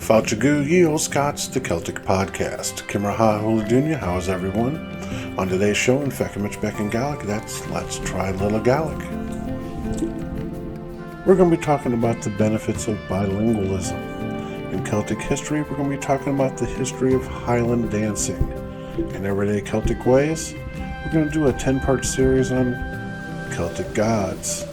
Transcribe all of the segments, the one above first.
Feuchamaich Olde Scot the Celtic podcast. Kimraha Huladunya, how is everyone? On today's show in Feuchamaich Beagan Gaidhlig, that's Let's Try Little Gaelic. We're going to be talking about the benefits of bilingualism. In Celtic history, we're going to be talking about the history of Highland Dancing. In everyday Celtic ways, we're going to do a 10-part series on Celtic gods.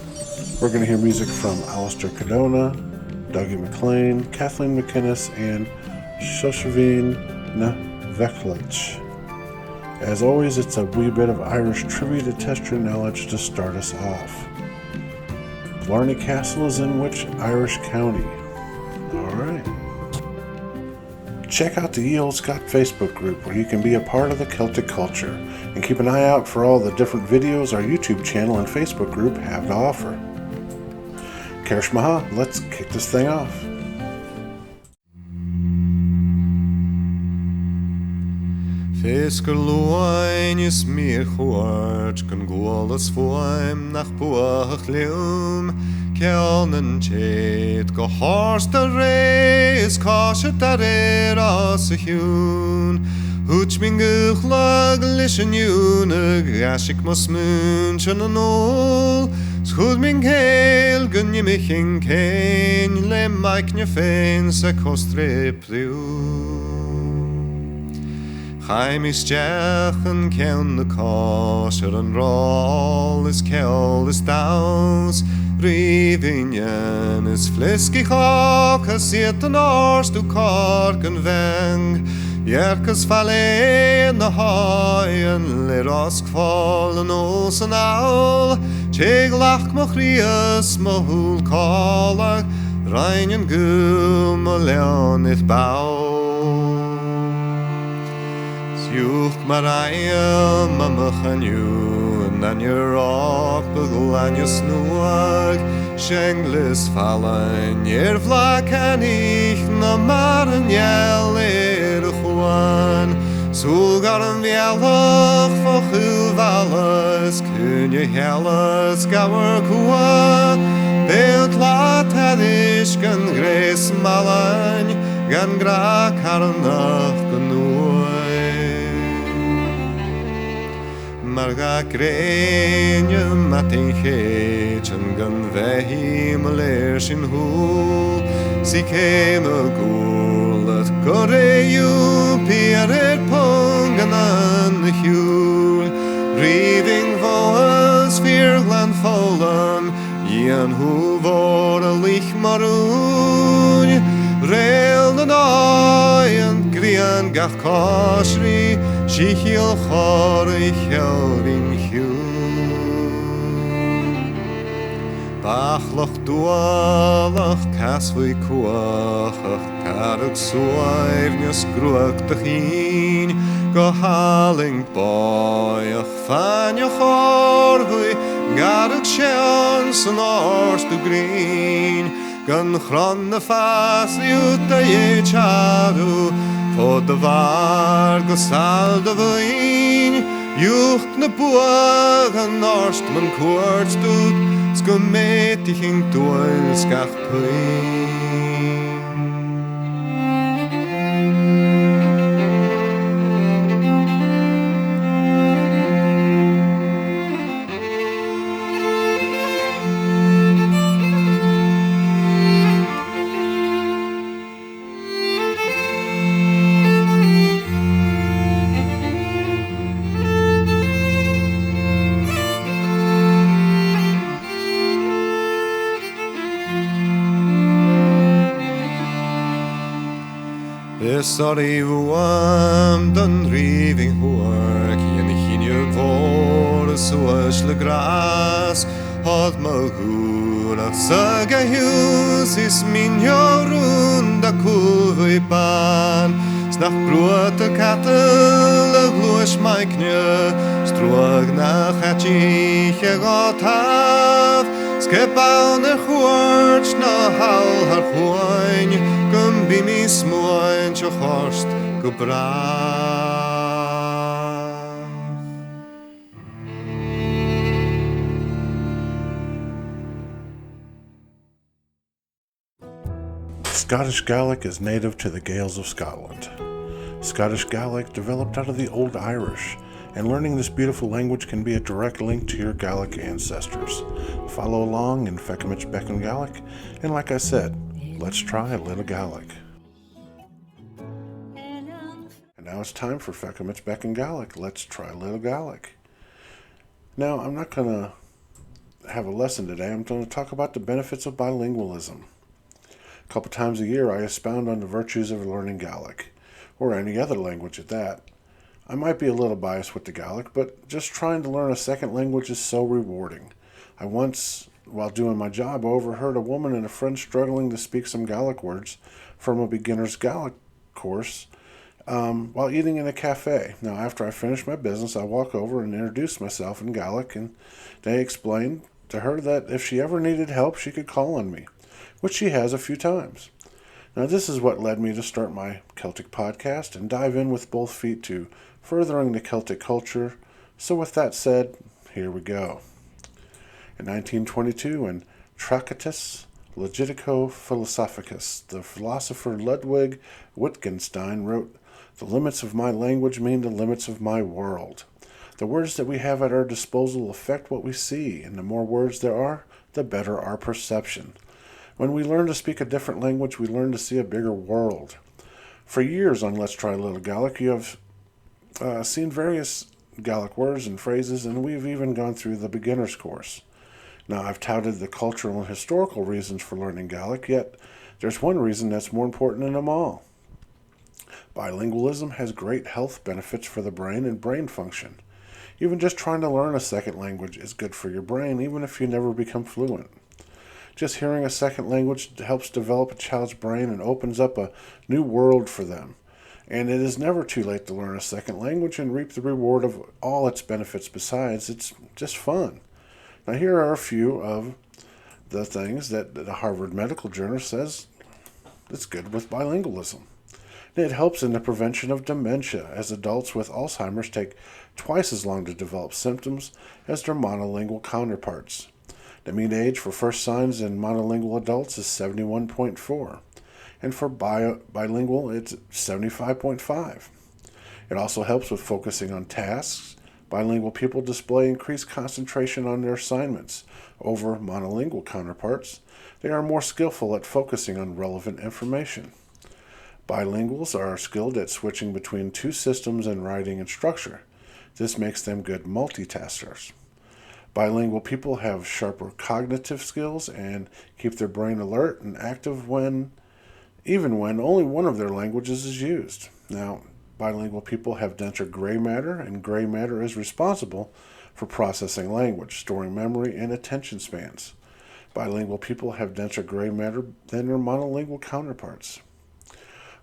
We're going to hear music from Alistair Cadona, Dougie MacLean, Kathleen McInnes, and Feuchamaich Beagan. As always, it's a wee bit of Irish trivia to test your knowledge to start us off. Blarney Castle is in which Irish county? Alright. Check out the Olde Scot Facebook group where you can be a part of the Celtic culture, and keep an eye out for all the different videos our YouTube channel and Facebook group have to offer. Feuchamaich, let's kick this thing off. Fiskur loin is mir chwart gan gwalas foim nach buach lium kelnen chet go horst a reis kashet a as a hjún Húch min guchlag lishen júnag ashik mas munchen an ol Schud min keil gun je mich in kein le maik nye fein sa kostre pliu Chaim is jachen keun de kosher an roll is kel is daus Rivinjen is fliskig hak as siet an ars du kark an veng Jerkes falle in de haien le rask fallen os an aul Tjeg lach mach rias ma hul kalag Reinen gul ma leon it bau Jucht mar aia ma machan ju En an je rock begul an je snoag Schenglis fallen jer vlak an ich Na mar an jel Juan Sulgar an vielach van gulvalles Kun je helles gauwer kuan Beeld laat het is gan gres malan Gan gra karnach genooi Maar ga krenje met een geetje Gan vehim leers in hoel Sie keme gullet Goreju pieret pongen an de hjul Riving voas virgland volum Ien hu vore lich maroon Reel den aien grien gach kasri Shichil chore chelving hjul Bachlach dualach casfwy cuachach Carag swairnius grwag de chyn Go haling boiach fanioch orfwy Garag sians yn ors du grin Gan chron y ffas liwt a ie chadw Fod y far go sal dy fwyn Jucht na buag an orst man cwrt dwt Sgwmet ich in dwyl sgach pwyn Sorry vuam dan riving hork Yen hinje vore soas le gras Had ma gulach saga hus is min jorunda kuvi pan Snach brote katel a gluas maikne Strog nach hatjiche gotav Skepaun er chwart na hal har chwain Gym bi mi smoen cho chorst go brach Scottish Gaelic is native to the Gaels of Scotland. Scottish Gaelic developed out of the Old Irish, and learning this beautiful language can be a direct link to your Gaelic ancestors. Follow along in Feuchamaich Beagan Gaidhlig, and like I said, let's try a little Gaelic. And now it's time for Feuchamaich Beagan Gaidhlig. Let's try a little Gaelic. Now, I'm not going to have a lesson today. I'm going to talk about the benefits of bilingualism. A couple times a year, I expound on the virtues of learning Gaelic, or any other language at that. I might be a little biased with the Gaelic, but just trying to learn a second language is so rewarding. I once, while doing my job, overheard a woman and a friend struggling to speak some Gaelic words from a beginner's Gaelic course while eating in a cafe. Now, after I finished my business, I walk over and introduce myself in Gaelic, and they explained to her that if she ever needed help, she could call on me, which she has a few times. Now, this is what led me to start my Celtic podcast and dive in with both feet to furthering the Celtic culture. So with that said, here we go. In 1922, in Tractatus Logico-Philosophicus, the philosopher Ludwig Wittgenstein wrote, "The limits of my language mean the limits of my world. The words that we have at our disposal affect what we see, and the more words there are, the better our perception. When we learn to speak a different language, we learn to see a bigger world." For years on Let's Try a Little Gaelic, you have seen various Gaelic words and phrases, and we've even gone through the beginner's course. Now, I've touted the cultural and historical reasons for learning Gaelic, yet there's one reason that's more important than them all. Bilingualism has great health benefits for the brain and brain function. Even just trying to learn a second language is good for your brain, even if you never become fluent. Just hearing a second language helps develop a child's brain and opens up a new world for them. And it is never too late to learn a second language and reap the reward of all its benefits besides. It's just fun. Now, here are a few of the things that the Harvard Medical Journal says that's good with bilingualism. It helps in the prevention of dementia, as adults with Alzheimer's take twice as long to develop symptoms as their monolingual counterparts. The mean age for first signs in monolingual adults is 71.4, and for bilingual, it's 75.5. It also helps with focusing on tasks. Bilingual people display increased concentration on their assignments over monolingual counterparts. They are more skillful at focusing on relevant information. Bilinguals are skilled at switching between two systems in writing and structure. This makes them good multitaskers. Bilingual people have sharper cognitive skills and keep their brain alert and active even when only one of their languages is used. Now, bilingual people have denser gray matter, and gray matter is responsible for processing language, storing memory, and attention spans. Bilingual people have denser gray matter than their monolingual counterparts.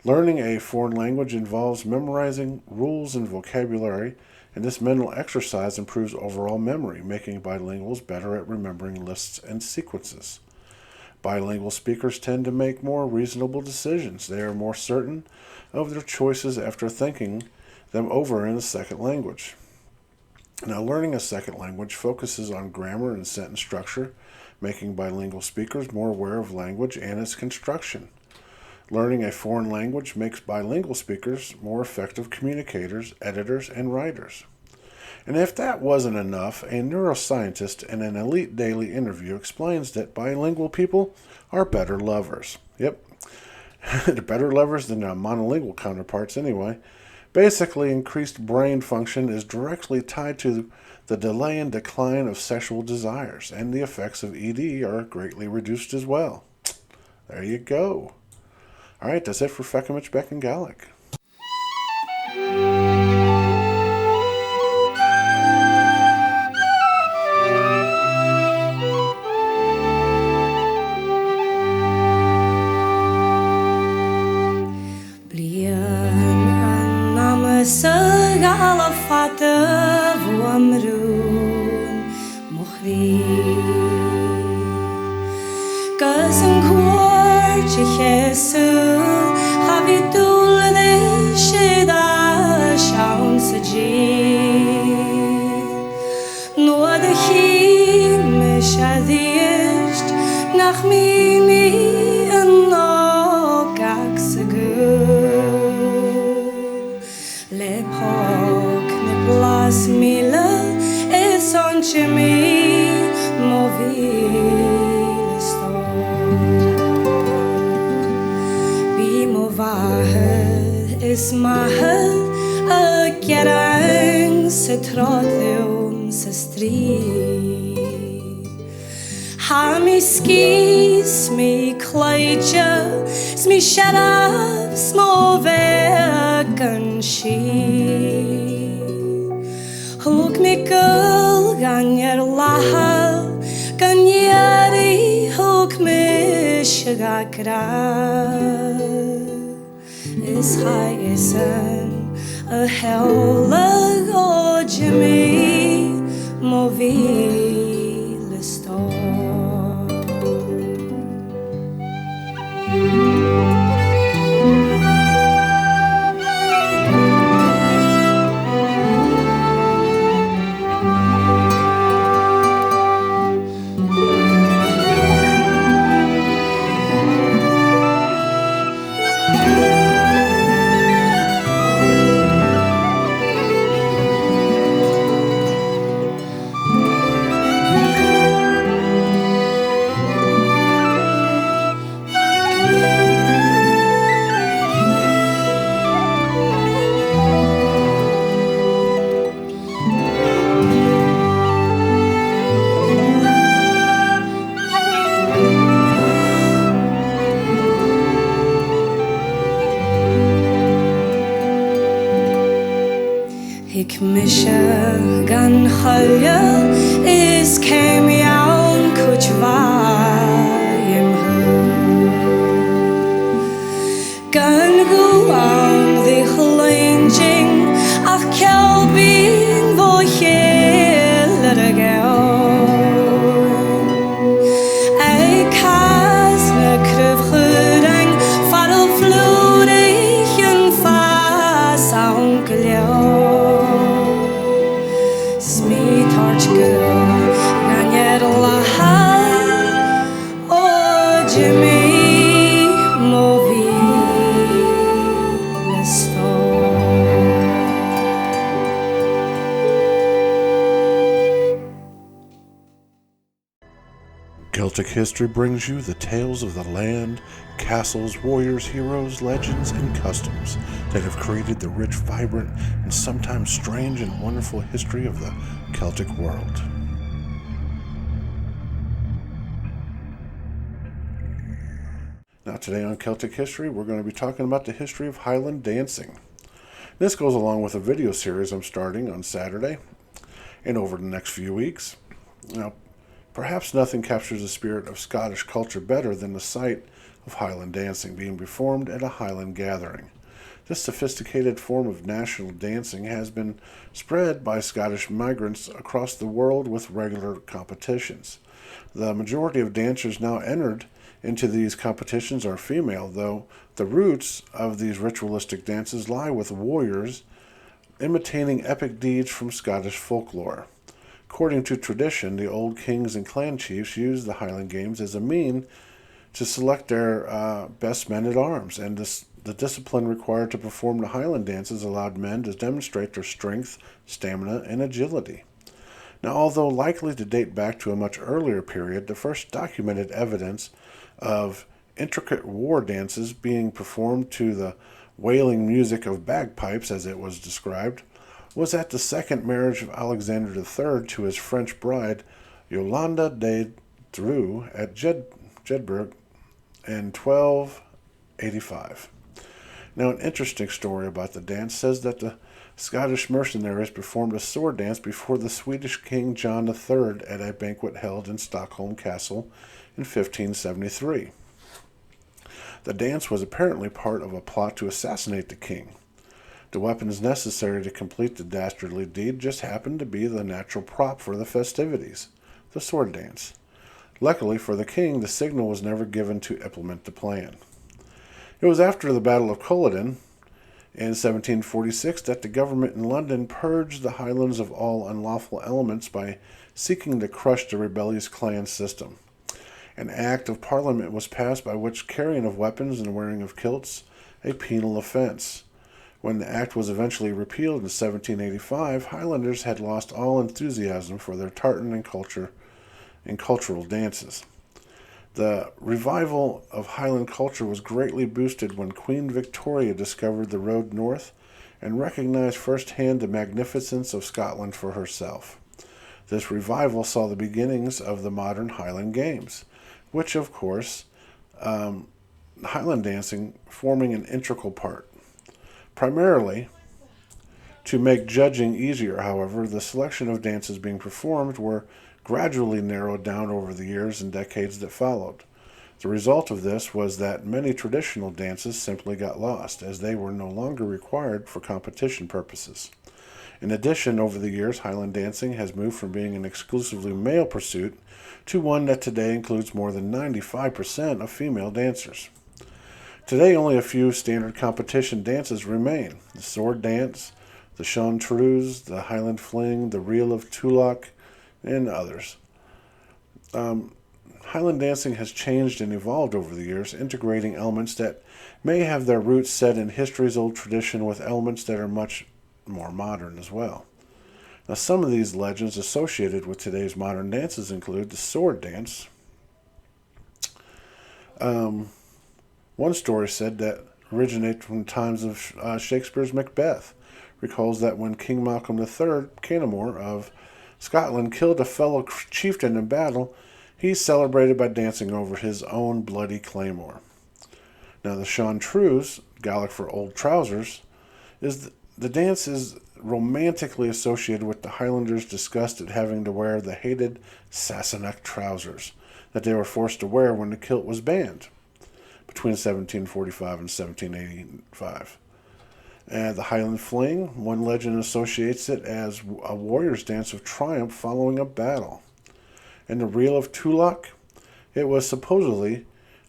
Learning a foreign language involves memorizing rules and vocabulary, and this mental exercise improves overall memory, making bilinguals better at remembering lists and sequences. Bilingual speakers tend to make more reasonable decisions. They are more certain of their choices after thinking them over in a second language. Now, learning a second language focuses on grammar and sentence structure, making bilingual speakers more aware of language and its construction. Learning a foreign language makes bilingual speakers more effective communicators, editors, and writers. And if that wasn't enough, a neuroscientist in an Elite Daily interview explains that bilingual people are better lovers. Yep, they're better lovers than their monolingual counterparts anyway. Basically, increased brain function is directly tied to the delay and decline of sexual desires, and the effects of ED are greatly reduced as well. There you go. All right, that's it for Feuchamaich Beagan Gaidhlig. Nach mini en Le poc ne blas mille et son chemi movile sto. Bi movahed is mahel a gerang se trodlium se stri. Ha mi skis, mi kleidje, smi sharab, smo vegan she. Hug mi gul, ganyer lahal, ganyeri, hug mi shagagra. Is high isen, a hella o Jimmy, movile store. Ik misje gan chalja is kem jaun kuchvaim hu. Gan guang the chlanging ach kelbing vo heller gaun. Ei kas ne kruf gurang farl vloerig en fas onkeljo. Celtic history brings you the tales of the land, castles, warriors, heroes, legends, and customs that have created the rich, vibrant, and sometimes strange and wonderful history of the Celtic world. Now today on Celtic History, we're going to be talking about the history of Highland Dancing. This goes along with a video series I'm starting on Saturday and over the next few weeks. Now, perhaps nothing captures the spirit of Scottish culture better than the sight of Highland dancing being performed at a Highland gathering. This sophisticated form of national dancing has been spread by Scottish migrants across the world with regular competitions. The majority of dancers now entered into these competitions are female, though the roots of these ritualistic dances lie with warriors imitating epic deeds from Scottish folklore. According to tradition, the old kings and clan chiefs used the Highland Games as a mean to select their best men-at-arms, and the discipline required to perform the Highland dances allowed men to demonstrate their strength, stamina, and agility. Now, although likely to date back to a much earlier period, the first documented evidence of intricate war dances being performed to the wailing music of bagpipes, as it was described, was at the second marriage of Alexander III to his French bride, Yolande de Dreux, at Jedburgh in 1285. Now, an interesting story about the dance says that the Scottish mercenaries performed a sword dance before the Swedish King John III at a banquet held in Stockholm Castle in 1573. The dance was apparently part of a plot to assassinate the king. The weapons necessary to complete the dastardly deed just happened to be the natural prop for the festivities, the sword dance. Luckily for the king, the signal was never given to implement the plan. It was after the Battle of Culloden in 1746 that the government in London purged the Highlands of all unlawful elements by seeking to crush the rebellious clan system. An act of parliament was passed by which carrying of weapons and wearing of kilts a penal offense. When the act was eventually repealed in 1785, Highlanders had lost all enthusiasm for their tartan and cultural dances. The revival of Highland culture was greatly boosted when Queen Victoria discovered the road north and recognized firsthand the magnificence of Scotland for herself. This revival saw the beginnings of the modern Highland Games, which, of course, Highland dancing forming an integral part. Primarily, to make judging easier, however, the selection of dances being performed were gradually narrowed down over the years and decades that followed. The result of this was that many traditional dances simply got lost, as they were no longer required for competition purposes. In addition, over the years, Highland dancing has moved from being an exclusively male pursuit to one that today includes more than 95% of female dancers. Today, only a few standard competition dances remain: the sword dance, the chanteuse, the Highland fling, the reel of Tulloch, and others. Highland dancing has changed and evolved over the years, integrating elements that may have their roots set in history's old tradition with elements that are much more modern as well. Now, some of these legends associated with today's modern dances include the sword dance. One story said that originated from times of Shakespeare's Macbeth recalls that when King Malcolm III, Canamore of Scotland, killed a fellow chieftain in battle, he celebrated by dancing over his own bloody claymore. Now, the chanteuse, Gaelic for old trousers, the dance is romantically associated with the Highlanders' disgust at having to wear the hated Sassenach trousers that they were forced to wear when the kilt was banned between 1745 and 1785. And the Highland fling, one legend associates it as a warrior's dance of triumph following a battle. And the reel of Tulloch, it was supposedly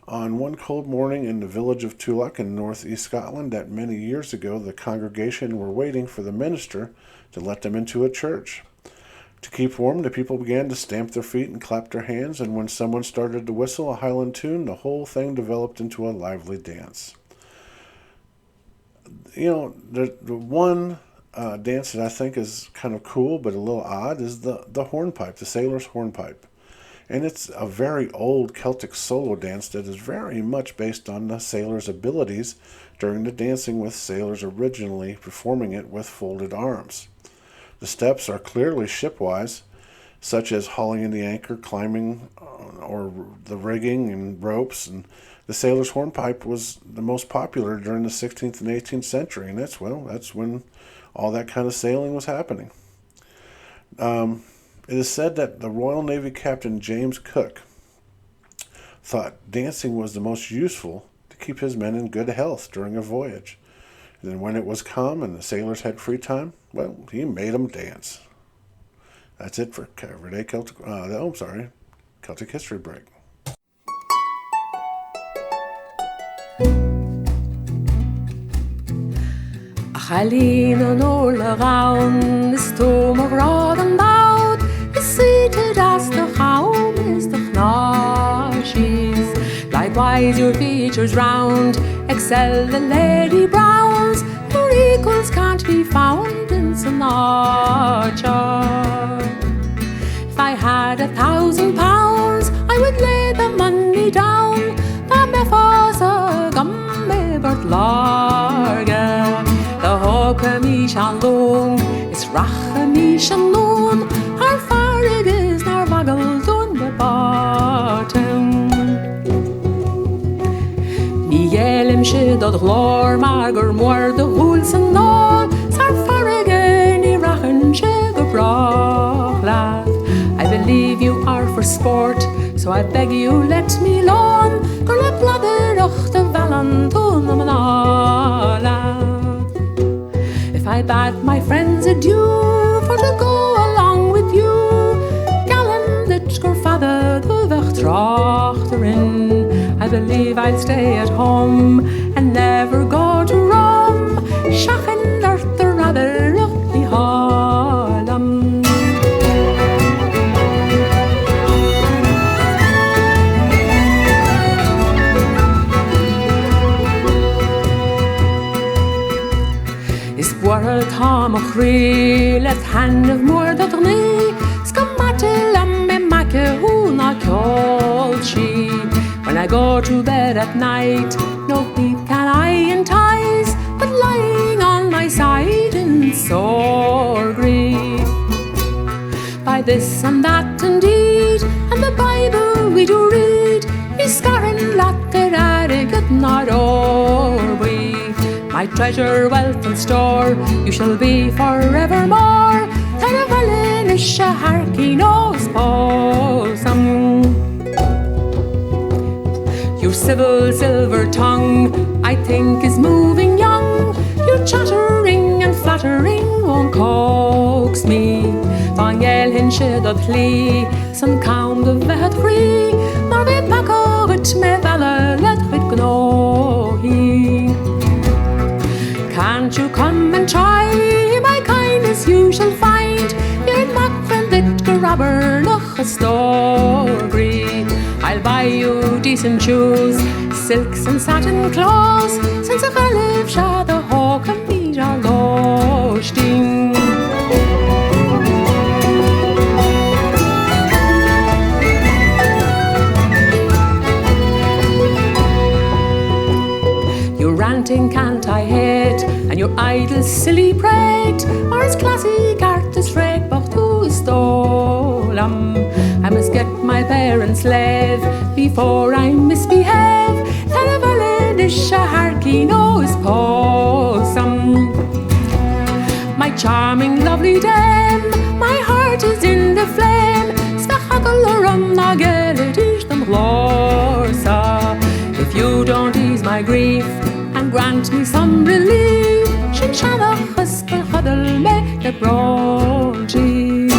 on one cold morning in the village of Tulloch in northeast Scotland that many years ago the congregation were waiting for the minister to let them into a church. To keep warm, the people began to stamp their feet and clap their hands, and when someone started to whistle a Highland tune, the whole thing developed into a lively dance. You know, the one dance that I think is kind of cool but a little odd is the hornpipe, the sailor's hornpipe. And it's a very old Celtic solo dance that is very much based on the sailor's abilities during the dancing, with sailors originally performing it with folded arms. The steps are clearly shipwise, such as hauling in the anchor, climbing, or the rigging and ropes. And the sailor's hornpipe was the most popular during the 16th and 18th century, and that's when all that kind of sailing was happening. It is said that the Royal Navy Captain James Cook thought dancing was the most useful to keep his men in good health during a voyage. And then when it was calm and the sailors had free time, well, he made them dance. That's it for Everyday Celtic, Celtic History Break. Eileen an orla round, is tom of rod and bout, is seated as the hound is the gnashes. Likewise your features round excel the Lady Browns, your equals can't be found in Sinatra. If I had £1,000, I would lay the money down, the methos a gumme bert larga. The Feuchamaich Beagan is Feuchamaich Beagan, our farig is nar vagel dun the bottom. Miguelim shid od glor marger moor the hools and all, sar farig ni rachen shig a broch lad. I believe you are for sport, so I beg you let me loan, gurle bladder och de valentun am lad. If I bade my friends adieu for to go along with you, gallant dit gur father the vechtrachterin, I believe I'll stay at home and never go to Rome, shachen the rather lucky Harlem. Warhol Tom O'Cree, left hand of Moor the Knee, Scamatil and me Macca who not called she. When I go to bed at night, no peep can I entice, but lying on my side in sore grief. By this and that indeed, and the Bible we do read, me scarring latter at a good not o'er we. My treasure, wealth and store, you shall be forevermore. Taravalin is a harky nose possum. Your civil silver tongue, I think, is moving young. Your chattering and flattering won't coax me. Daniel hinshe dat lee, some count of vet free, nor be back of it me valla let it go he. Can't you come and try? My kindness you shall find. You'd mock from dit grabber noch a story. I'll buy you decent shoes, silks and satin clothes, since if I live shall the hawk and be our losting. Your ranting can't I hate, and your idle silly prate, or as classy cart as freight both to stole. I must get my parents' leave before I misbehave. Taravaladish a harky nose possum. My charming, lovely dame, my heart is in the flame. Svachagalarum nageladish them glorsa. If you don't ease my grief and grant me some relief, Shinshana huskal huddle me the bronchi.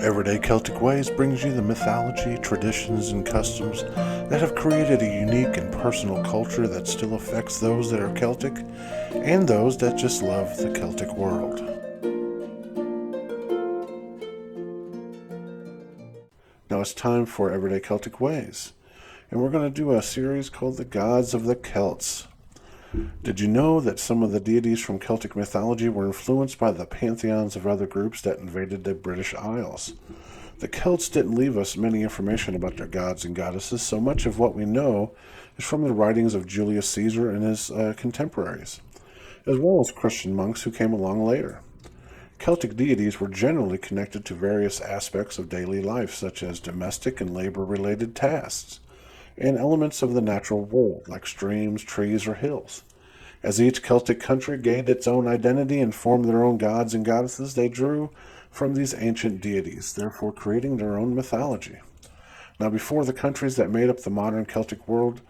Everyday Celtic Ways brings you the mythology, traditions, and customs that have created a unique and personal culture that still affects those that are Celtic and those that just love the Celtic world. Now it's time for Everyday Celtic Ways, and we're going to do a series called The Gods of the Celts. Did you know that some of the deities from Celtic mythology were influenced by the pantheons of other groups that invaded the British Isles? The Celts didn't leave us many information about their gods and goddesses, so much of what we know is from the writings of Julius Caesar and his contemporaries, as well as Christian monks who came along later. Celtic deities were generally connected to various aspects of daily life, such as domestic and labor-related tasks, and elements of the natural world, like streams, trees, or hills. As each Celtic country gained its own identity and formed their own gods and goddesses, they drew from these ancient deities, therefore creating their own mythology. Now, before the countries that made up the modern Celtic world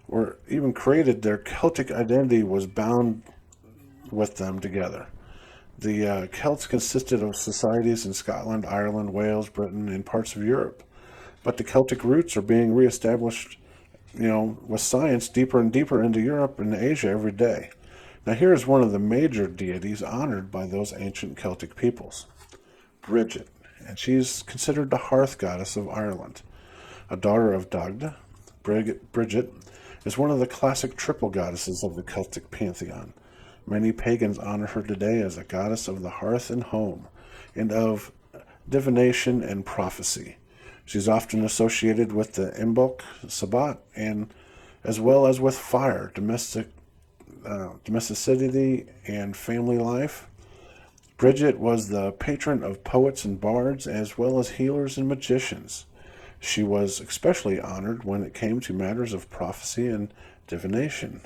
were even created, their Celtic identity was bound with them together. The Celts consisted of societies in Scotland, Ireland, Wales, Britain, and parts of Europe. But the Celtic roots are being reestablished, with science deeper and deeper into Europe and Asia every day. Now here is one of the major deities honored by those ancient Celtic peoples, Bridget, and she's considered the hearth goddess of Ireland. A daughter of Dagda, Bridget is one of the classic triple goddesses of the Celtic pantheon. Many pagans honor her today as a goddess of the hearth and home, and of divination and prophecy. She's often associated with the Imbolc, Sabbat, and as well as with fire, domesticity, and family life. Bridget was the patron of poets and bards, as well as healers and magicians. She was especially honored when it came to matters of prophecy and divination.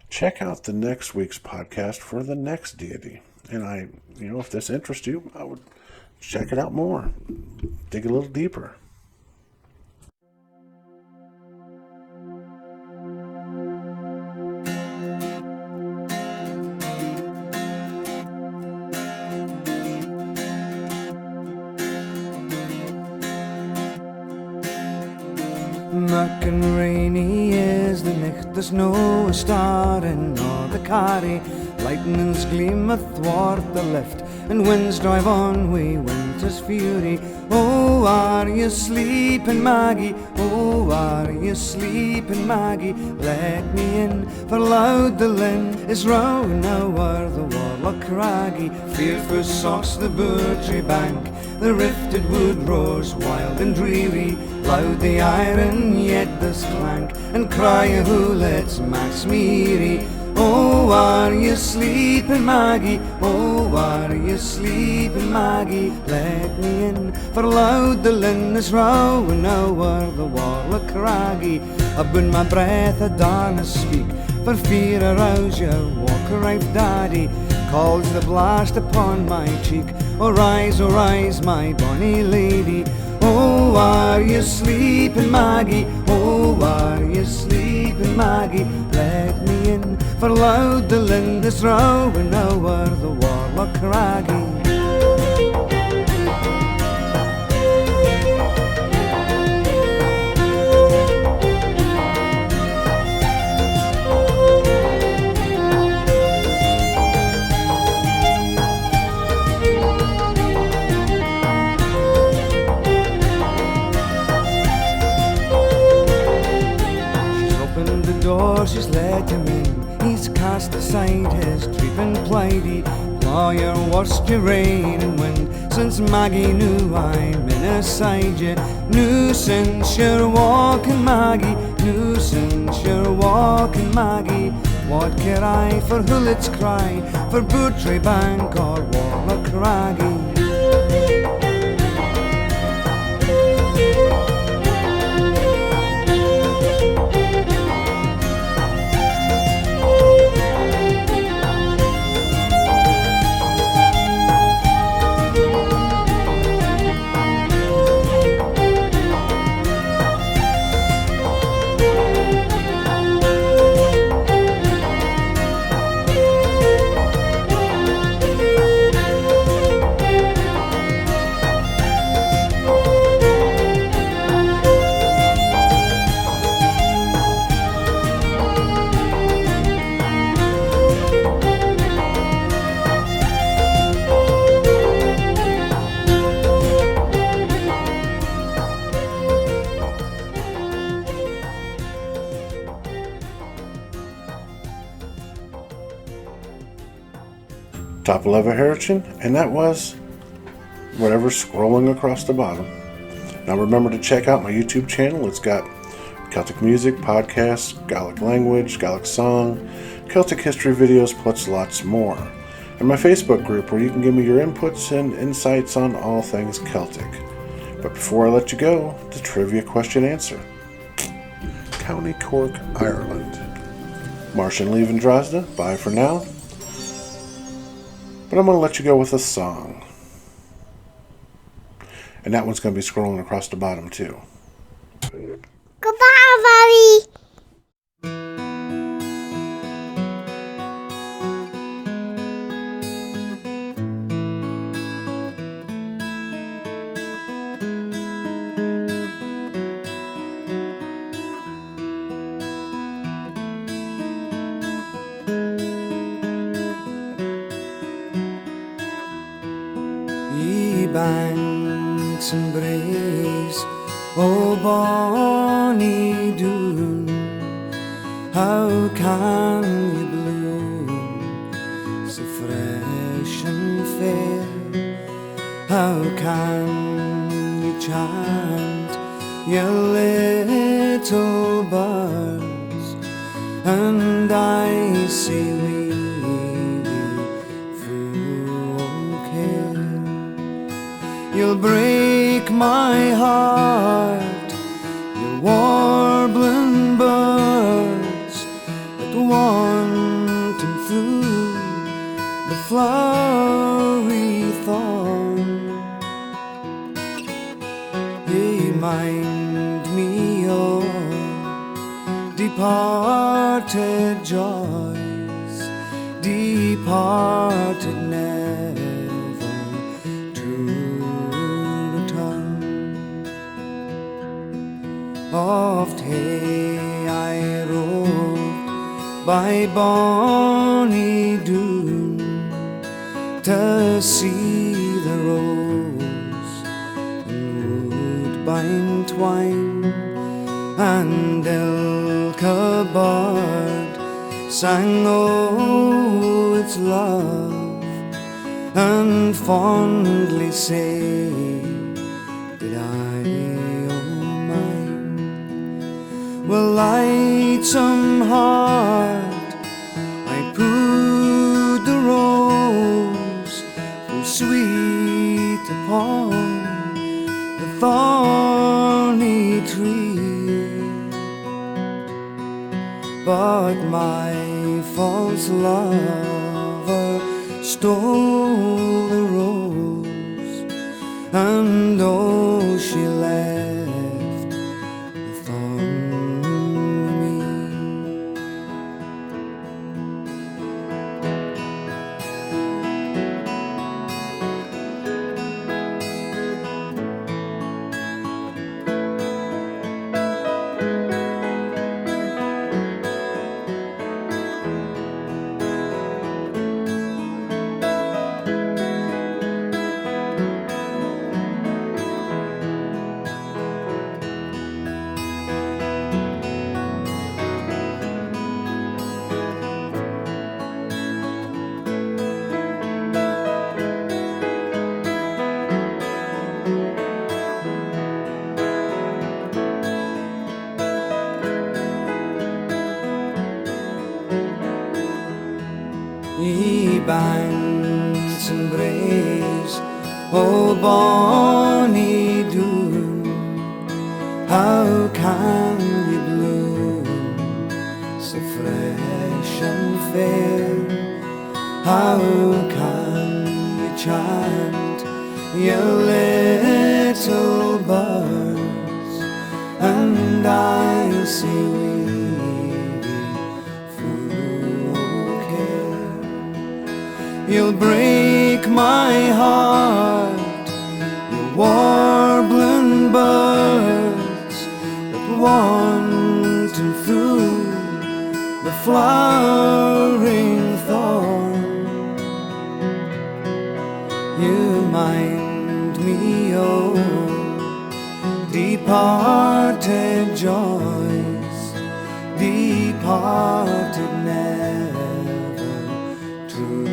Check out the next week's podcast for the next deity. And if this interests you, I would check it out more. Dig a little deeper. Murk and rainy is the nicht, there's no star in nor the carry. Lightnings gleam athwart the lift, and winds drive on wi' winter's fury. Oh, are you sleeping, Maggie? Oh, are you sleeping, Maggie? Let me in, for loud the linn is rowing o'er the Warlock Craggy. Fearful socks the Burtree bank, the rifted wood roars wild and dreary. Loud the iron, yet the clank, and cry of who lets Max Meary. Oh, are you sleeping, Maggie? Oh, are you sleeping, Maggie? Let me in, for loud the linn is rowing o'er the Warlock Craggy. Abune my breath I darna speak, for fear I rouse your walker-ripe daddy. Calls the blast upon my cheek. Oh, rise, my bonny lady. Oh, are you sleeping, Maggie? Oh, are you sleeping, Maggie? Let me in, for loud the linn is rowing o'er the Warlock Craggy. She's let him in, he's cast aside his dreeping plighty. Blow your worst, your rain and wind, since Maggie knew I'm inside you. New since you're walking, Maggie, new since you're walking, Maggie. What care I for Hullet's cry, for Burtree Bank or Warlock Craggy? Top 11 Heritage, and that was whatever's scrolling across the bottom. Now remember to check out my YouTube channel. It's got Celtic music, podcasts, Gaelic language, Gaelic song, Celtic history videos, plus lots more. And my Facebook group where you can give me your inputs and insights on all things Celtic. But before I let you go, the trivia question answer. County Cork, Ireland. Martian Leave and Drozda, bye for now. But I'm going to let you go with a song. And that one's going to be scrolling across the bottom too. Goodbye, Bobby. Banks and braes, oh bonny Doon, how can you bloom so fresh and fair? How can you chant, you little birds, and I say you'll break my heart, you warbling birds that wanton through the flowery thorn. Ye mind me of departed joys, departed never oft hae I roved by bonny Doon to see the rose and woodbine twine, and ilka bird sang o' its love, and fondly say did I o' mine. Well, lightsome heart, I put the rose full sweet upon the thorny tree, but my false lover stole the rose, and oh, she left the thorn with me. Ye banks and braes, oh bonny Doon, how can ye bloom so fresh and fair? How can ye chant, ye little birds, and I'll say weary full of care? You'll break my heart, you warbling birds that wanton through the flowering thorn. You mind me, oh, departed joys, departed never true.